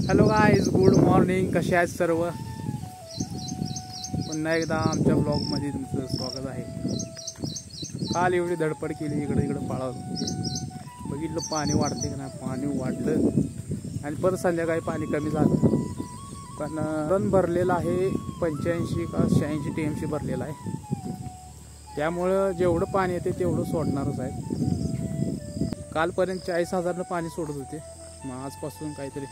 Hello guys, good morning. कसे आहेत सर्व? पुन्हा एकदा आमच्या ब्लॉगमध्ये तुमचं स्वागत आहे. काल एवढी धडपड केली, इकडे पाळत बघितलं पाणी वाढते का नाही. पाणी वाढलं आणि परत संध्याकाळी पाणी कमी झालं. पण रन भरलेलं आहे 85 का 86 TMC भरलेला आहे. त्यामुळं जेवढं पाणी येते तेवढं सोडणारच आहे. कालपर्यंत 40,000 पाणी सोडत होते, मग आजपासून काहीतरी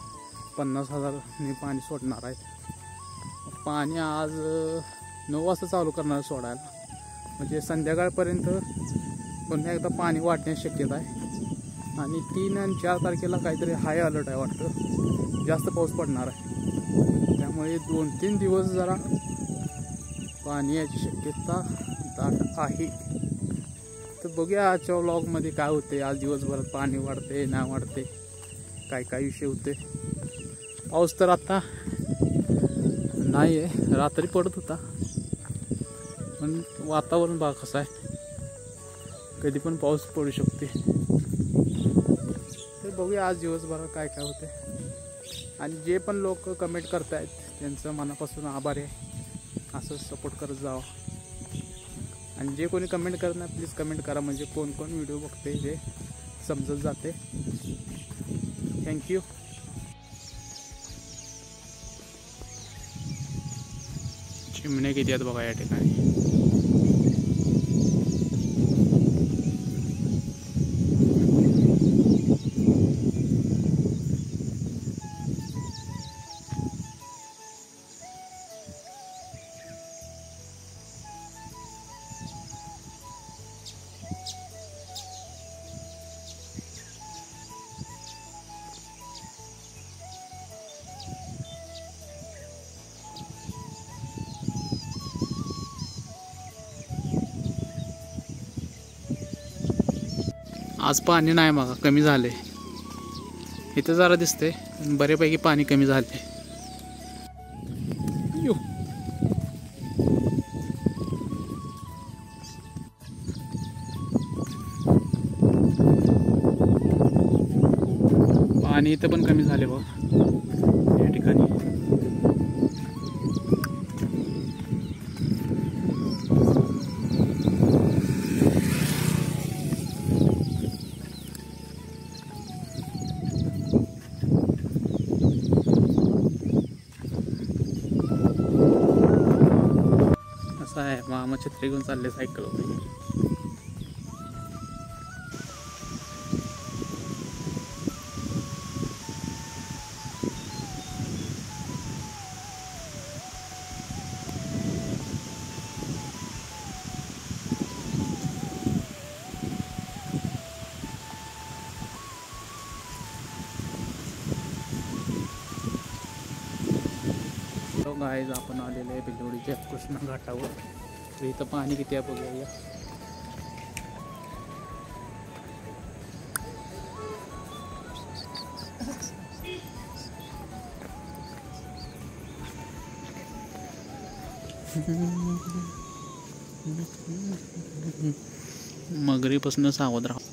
50,000 पाणी सोडणार आहेत. पाणी आज 9 वाजता चालू करणार सोडायला, म्हणजे संध्याकाळपर्यंत पुन्हा एकदा पाणी वाढण्याची शक्यता आहे. आणि 3 आणि 4 तारखेला काहीतरी हाय अलर्ट आहे वाटतं, जास्त पाऊस पडणार आहे. त्यामुळे 2-3 दिवस जरा पाणी याची शक्यता दाट आहे. तर बघूया आजच्या व्लॉगमध्ये काय होते. आज दिवसभरात पाणी वाढते नाही वाढते, काय विषय होते. पाऊस तर आता नाही आहे, रात्री पडत होता, पण वातावरण बघा कसं आहे, कधी पण पाऊस पडू शकते. तर बघूया आज दिवसभरात काय होते. आणि जे पण लोक कमेंट करतायत त्यांचं मनापासून आभार आहे. असंच सपोर्ट करत जावं. आणि जे कोणी कमेंट करत नाही प्लीज कमेंट करा, म्हणजे कोण व्हिडिओ बघते हे समजत जाते. थँक्यू. चिमण्या किती आहेत बघा या ठिकाणी. आज पाणी नाही बघा, कमी झाले. इथं जरा दिसते, बऱ्यापैकी पाणी कमी झाले. पाणी इथं पण कमी झाले बघा या ठिकाणी. आहे मामा छत्री घेऊन चालले सायकल. गाईज आपण आलेले आहे भिलवडीच्या कृष्णा घाटावर. तर इथं पाणी किती आहे बघूया. मगरीपासून सावध राहा.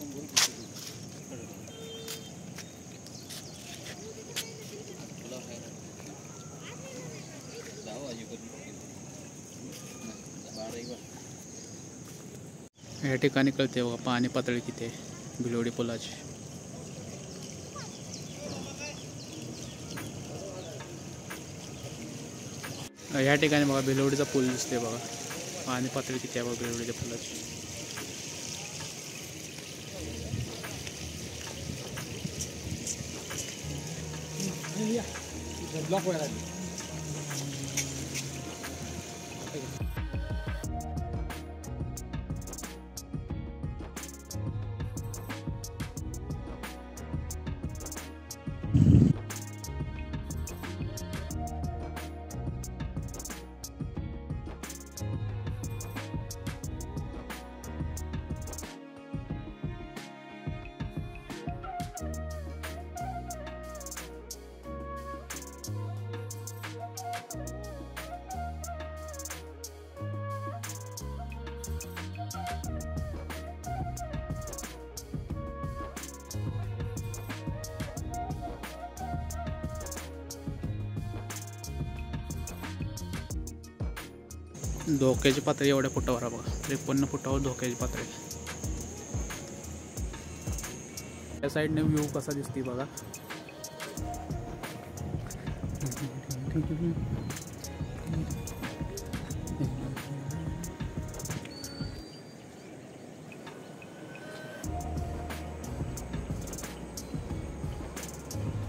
या ठिकाणी कळते बघा पाणी पातळी किती आहे भिलवडी पुलाची. या ठिकाणी बघा भिलवडीचा पूल दिसते बघा, पाणी पातळी किती आहे बघा भिलवडीच्या पुलाची. धोक्याची पातळी एवढ्या फुटावर आहे बघा, 53 फुटावर धोक्याची पातळी. त्या साईडने व्ह्यू कसा दिसते बघा.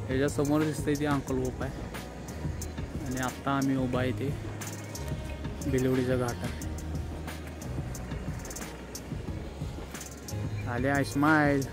ह्याच्या समोर दिसतंय ते अंकलगोप आहे आणि आत्ता आम्ही उभा आहे ते भिलवडीच्या घाटात. आले स्माईल.